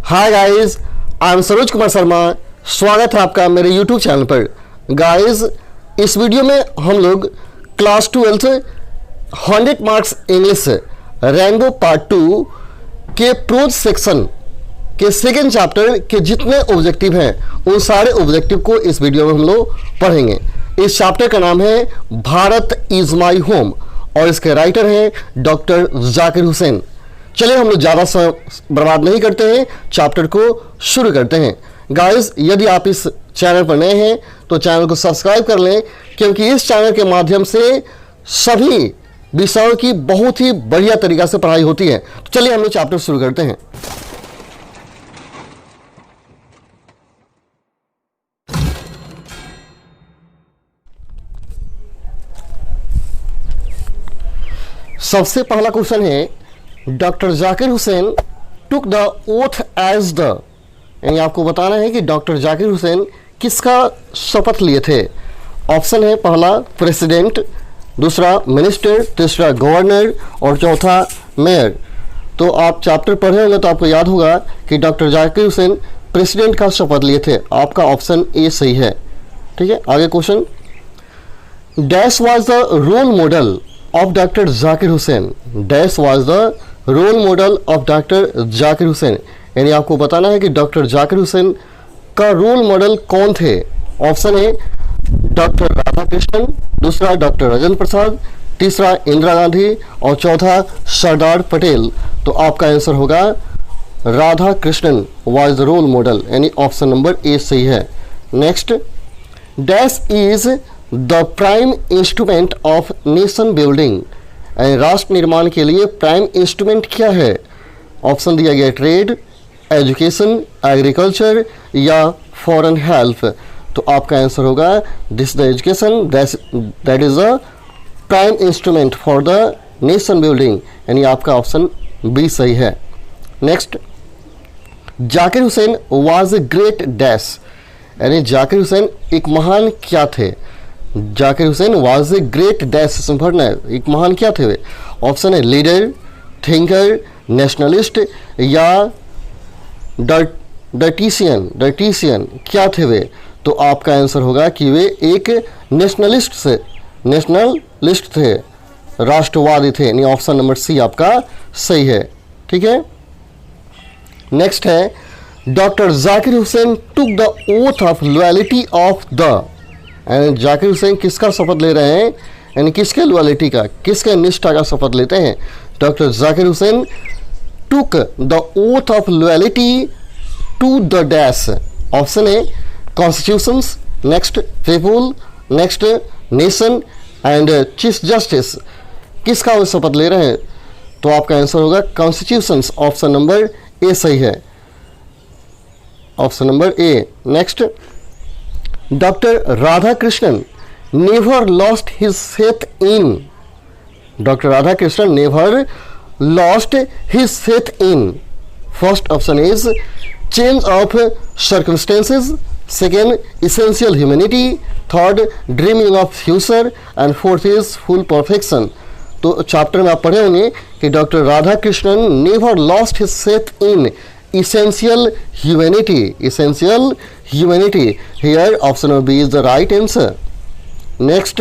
Hi guys, I am Saroj Kumar Sharma. स्वागत है आपका मेरे यूट्यूब चैनल पर। गाइस, इस वीडियो में हम लोग class 12 100 marks English rainbow part 2 के प्रोज सेक्शन के सेकेंड चैप्टर के जितने ऑब्जेक्टिव हैं उन सारे ऑब्जेक्टिव को इस वीडियो में हम लोग पढ़ेंगे। इस चैप्टर का नाम है भारत इज माई होम और इसके राइटर हैं डॉक्टर जाकिर हुसैन। चलिए हम लोग ज़्यादा समय बर्बाद नहीं करते हैं, चैप्टर को शुरू करते हैं। गाइस, यदि आप इस चैनल पर नए हैं तो चैनल को सब्सक्राइब कर लें, क्योंकि इस चैनल के माध्यम से सभी विषयों की बहुत ही बढ़िया तरीक़ा से पढ़ाई होती है। तो चलिए हम लोग चैप्टर शुरू करते हैं। सबसे पहला क्वेश्चन है, doctor Zakir Hussain took the oath as the, यानी आपको बताना है कि डॉक्टर जाकिर हुसैन किसका शपथ लिए थे। ऑप्शन है पहला प्रेसिडेंट, दूसरा मिनिस्टर, तीसरा गवर्नर और चौथा मेयर। तो आप चैप्टर पढ़े होंगे तो आपको याद होगा कि डॉक्टर जाकिर हुसैन प्रेसिडेंट का शपथ लिए थे। आपका ऑप्शन ए सही है। ठीक है, आगे question, dash was the role model of doctor Zakir Hussain. Dash was the role model of doctor Zakir Hussain, यानी आपको बताना है कि डॉक्टर जाकिर हुसैन का रोल मॉडल कौन थे। ऑप्शन है डॉक्टर राधा कृष्णन, दूसरा डॉक्टर राजेंद्र प्रसाद, तीसरा इंदिरा गांधी और चौथा सरदार पटेल। तो आपका आंसर होगा Radhakrishnan was the role model, यानी ऑप्शन नंबर ए सही है। Next, dash is the prime instrument of nation building, राष्ट्र निर्माण के लिए प्राइम इंस्ट्रूमेंट क्या है। ऑप्शन दिया गया ट्रेड, एजुकेशन, एग्रीकल्चर या फॉरेन हेल्प। तो आपका आंसर होगा this the education, that is the prime instrument for the nation building, यानी आपका ऑप्शन बी सही है। Next, Zakir Hussain was a great dash, यानी जाकिर हुसैन एक महान क्या थे। Zakir Hussain was a great dash पढ़ना है, एक महान क्या थे वे। ऑप्शन है लीडर, थिंकर, नेशनलिस्ट या डर्टिशियन क्या थे वे। तो आपका आंसर होगा कि वे एक नेशनलिस्ट थे, राष्ट्रवादी थे, यानी ऑप्शन नंबर सी आपका सही है। ठीक है, नेक्स्ट है, doctor Zakir Hussain took the oath of loyalty of the, यानी जाकिर हुसैन किसका शपथ ले रहे हैं, यानी किसके लॉयल्टी का, किसके निष्ठा का शपथ लेते हैं। Doctor Zakir Hussain took the oath of loyalty to the dash. Option है constitutions, next people, next nation and chief justice. किसका वो शपथ ले रहे हैं। तो आपका आंसर होगा कॉन्स्टिट्यूशंस, ऑप्शन नंबर ए सही है, option number A. Next, doctor Radha Krishnan never lost his faith in, doctor Radha Krishnan never lost his faith in. First option is change of circumstances, second essential humanity, third dreaming of future and fourth is full perfection. तो chapter में आप पढ़े होंगे कि doctor Radha Krishnan never lost his faith in essential humanity here option B is the right answer. Next,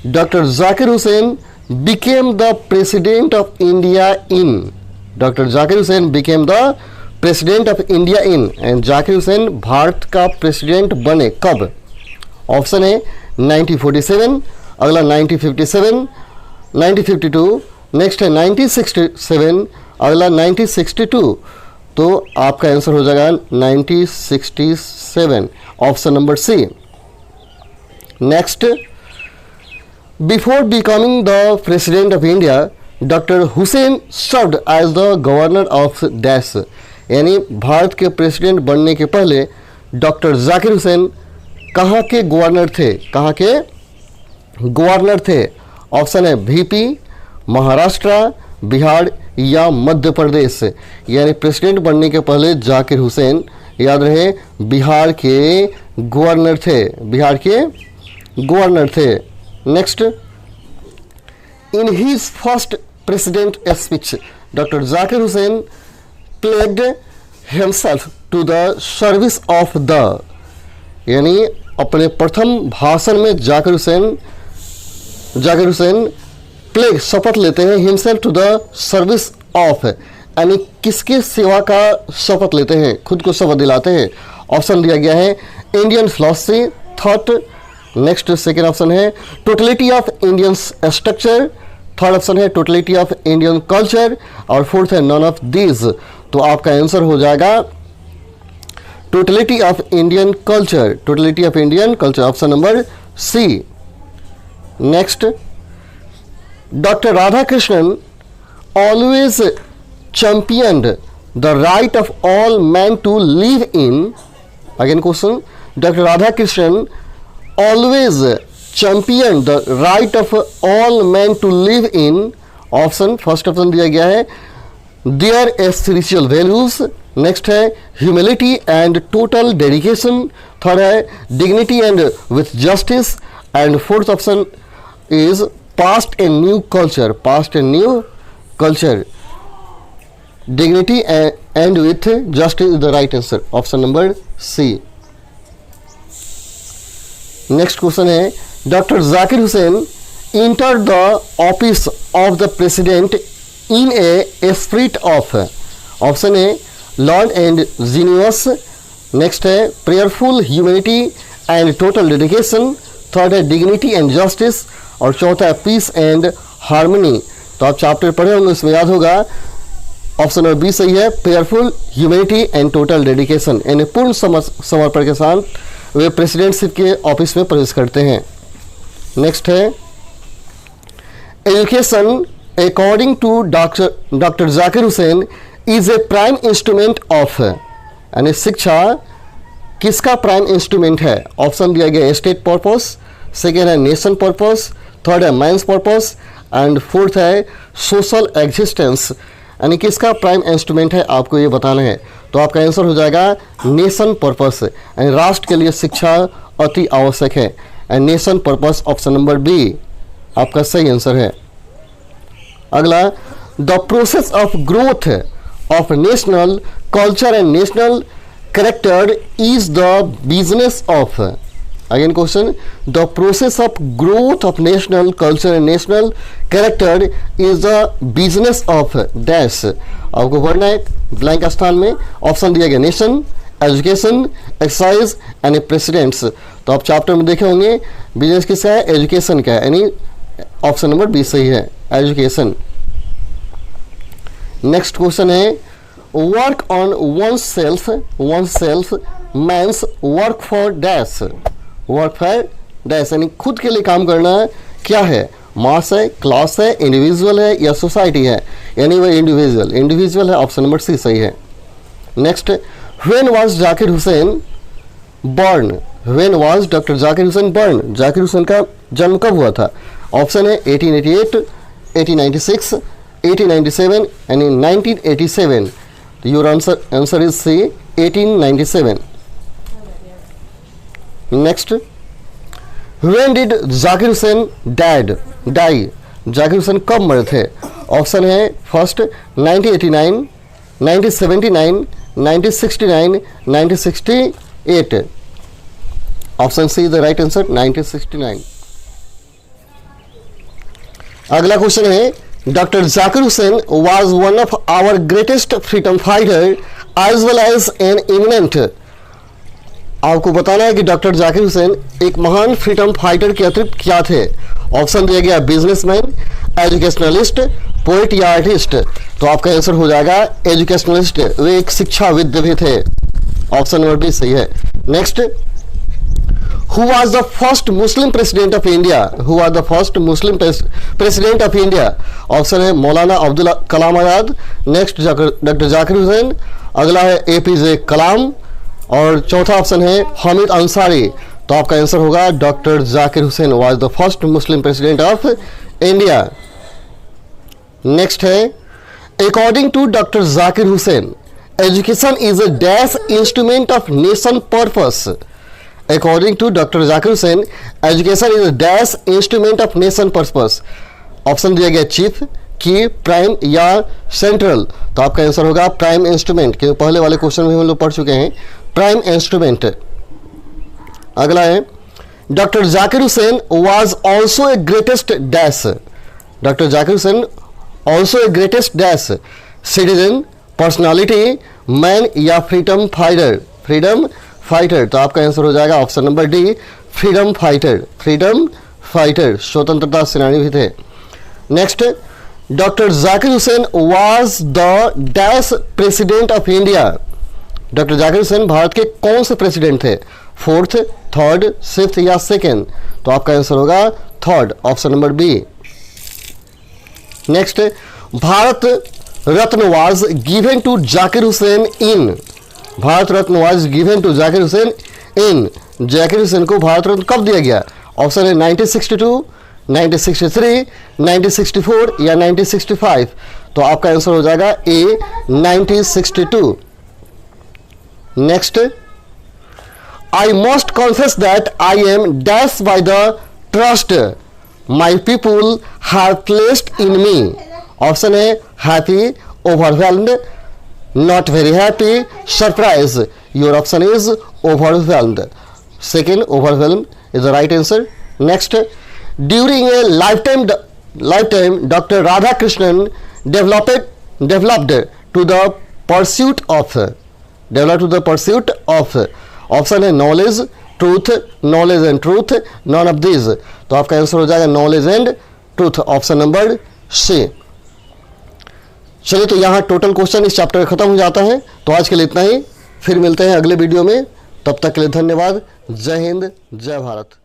Dr. Zakir Hussain became the president of India in, Dr. Zakir Hussain became the president of India in, and Zakir Hussain Bharat का president बने कब। Option है 1947, अगला 1957, 1952, next है 1967, अगला 1962। तो आपका answer हो जाएगा 1967, option number C. Next, before becoming the president of India doctor Hussain served as the governor of dash, यानी भारत के प्रेसिडेंट बनने के पहले डॉक्टर जाकिर हुसैन कहाँ के गवर्नर थे, कहाँ के गवर्नर थे। ऑप्शन है वीपी, महाराष्ट्र, बिहार या मध्य प्रदेश। यानी प्रेसिडेंट बनने के पहले जाकिर हुसैन, याद रहे, बिहार के गवर्नर थे, बिहार के गवर्नर थे। Next, in his first president speech doctor Zakir Hussain pledged himself to the service of the, यानी अपने प्रथम भाषण में जाकिर हुसैन प्लेग शपथ लेते हैं himself to the service of, यानी किसके सेवा का शपथ लेते हैं, खुद को शपथ दिलाते हैं। ऑप्शन दिया गया है Indian philosophy, thought. Next second option है totality of Indian structure, third option है टोटलिटी ऑफ इंडियन कल्चर, और फोर्थ है नॉन ऑफ दीज। तो आपका आंसर हो जाएगा totality of Indian culture, totality of Indian culture, option number C. Next, doctor Radhakrishnan always championed the right of all men to live in, again question, Dr. Radhakrishnan always championed the right of all men to live in, option first option दिया गया है their spiritual values, next है humility and total dedication, third है dignity and with justice, and fourth option is past and new culture, past and new culture, dignity and with justice is the right answer, option number C. Next question है Dr. Zakir Hussain entered the office of the president in a spirit of, option A Lord and generous, next है prayerful humanity and total dedication, third है dignity and justice, और चौथा है peace and harmony। तो आप chapter पढ़े होंगे, उसमें याद होगा ऑप्शन नंबर बी सही है, prayerful humanity and total dedication, यानी पूर्ण समर्पण के साथ वे प्रेसिडेंटशिप के ऑफिस में प्रवेश करते हैं। नेक्स्ट है education according to doctor Zakir Husain is a prime instrument of, यानी शिक्षा किसका प्राइम इंस्ट्रूमेंट है। ऑप्शन दिया गया स्टेट पर्पस, सेकेंड है नेशन पर्पस, थर्ड है मैंस पर्पस, एंड फोर्थ है सोशल एग्जिस्टेंस, यानी किसका प्राइम इंस्ट्रूमेंट है आपको ये बताना है। तो आपका आंसर हो जाएगा नेशन पर्पस, यानी राष्ट्र के लिए शिक्षा अति आवश्यक है, and nation purpose option number B आपका सही आंसर है। अगला, the process of growth of national culture and national character is the business of, again question, the process of growth of national culture and national character is the business of dash. आपको पढ़ना है blank स्थान में, option दिया गया nation, education, exercise and presidents. तो आप chapter में देखे होंगे बिजनेस किसका है, एजुकेशन का है, यानी ऑप्शन नंबर बी सही है, एजुकेशन। नेक्स्ट क्वेश्चन है work on one self means work for dash, work for dash, यानी खुद के लिए काम करना क्या है, मास है, क्लास है, इंडिविजुअल है या सोसाइटी है, यानी वह इंडिविजुअल है, ऑप्शन नंबर सी सही है। Next, when was Zakir Hussain born, when was doctor Zakir Hussain born, Zakir Hussain का जन्म कब हुआ था। ऑप्शन है 1888, 1896, 1897 यानी 1987। तो your answer is C 1897। Next, when did Zakir Husain die, Zakir Husain कब मरे थे। ऑप्शन है first 1989, 1979, 1969, 1968। Option C the right answer 1969। अगला क्वेश्चन है doctor Zakir Hussain was one of our greatest freedom fighter as well as an eminent. आपको बताना है कि डॉक्टर जाकिर हुसैन एक महान फ्रीडम फाइटर के अतिरिक्त क्या थे। ऑप्शन दिया गया बिजनेसमैन, एजुकेशनलिस्ट, पोएट या आर्टिस्ट। तो आपका आंसर हो जाएगा एजुकेशनलिस्ट, वे एक शिक्षाविद भी थे, ऑप्शन नंबर बी सही है। Next, Who was the first Muslim president of India? Who was the first Muslim president of India? Option है मौलाना अब्दुल कलाम आजाद, नेक्स्ट डॉक्टर जाकिर हुसैन, अगला है APJ कलाम, और चौथा ऑप्शन है हामिद अंसारी। तो आपका आंसर होगा doctor Zakir Hussain was the first Muslim president of India. Next है according to doctor Zakir Hussain education is a dash instrument of nation purpose. According to Dr. Zakir Hussain, education is a dash instrument of nation purpose. Option दिया गया chief, की, prime या central? तो आपका answer होगा prime instrument, क्योंकि पहले वाले क्वेश्चन में हम लोग पढ़ चुके हैं प्राइम इंस्ट्रूमेंट। अगला है doctor Zakir Hussain was also a greatest dash. Doctor Zakir Hussain also a greatest dash, citizen, personality, man या फ्रीडम फाइटर? Freedom fighter. तो आपका आंसर हो जाएगा option number D, freedom fighter. Freedom fighter, स्वतंत्रता सेनानी भी थे। Next, doctor Zakir Hussain was the dash president of India. Doctor Zakir Hussain Bharat के कौन से प्रेसिडेंट थे? फोर्थ, थर्ड, फिफ्थ या सेकेंड? तो आपका आंसर होगा third, option number B. Next, Bharat Ratna was given to Zakir Hussain in. Bharat Ratna was given to Zakir Hussain in. Zakir Hussain को भारत रत्न कब दिया गया? ऑप्शन है 1962, 1963, 1964 या 1965? तो आपका आंसर हो जाएगा A, 1962। Next, I must confess that I am dash by the trust my people have placed in me. Option है happy, overwhelmed, not very happy, surprise. Your option is overwhelmed. Second, overwhelmed is the right answer. Next, during a lifetime Dr. Radhakrishnan developed to the pursuit of option है knowledge, truth, knowledge and truth, none of these। तो आपका answer हो जाएगा knowledge and truth, option number C. चलिए, तो यहाँ total question इस chapter खत्म हो जाता है। तो आज के लिए इतना ही, फिर मिलते हैं अगले वीडियो में। तब तक के लिए धन्यवाद। जय हिंद, जय भारत।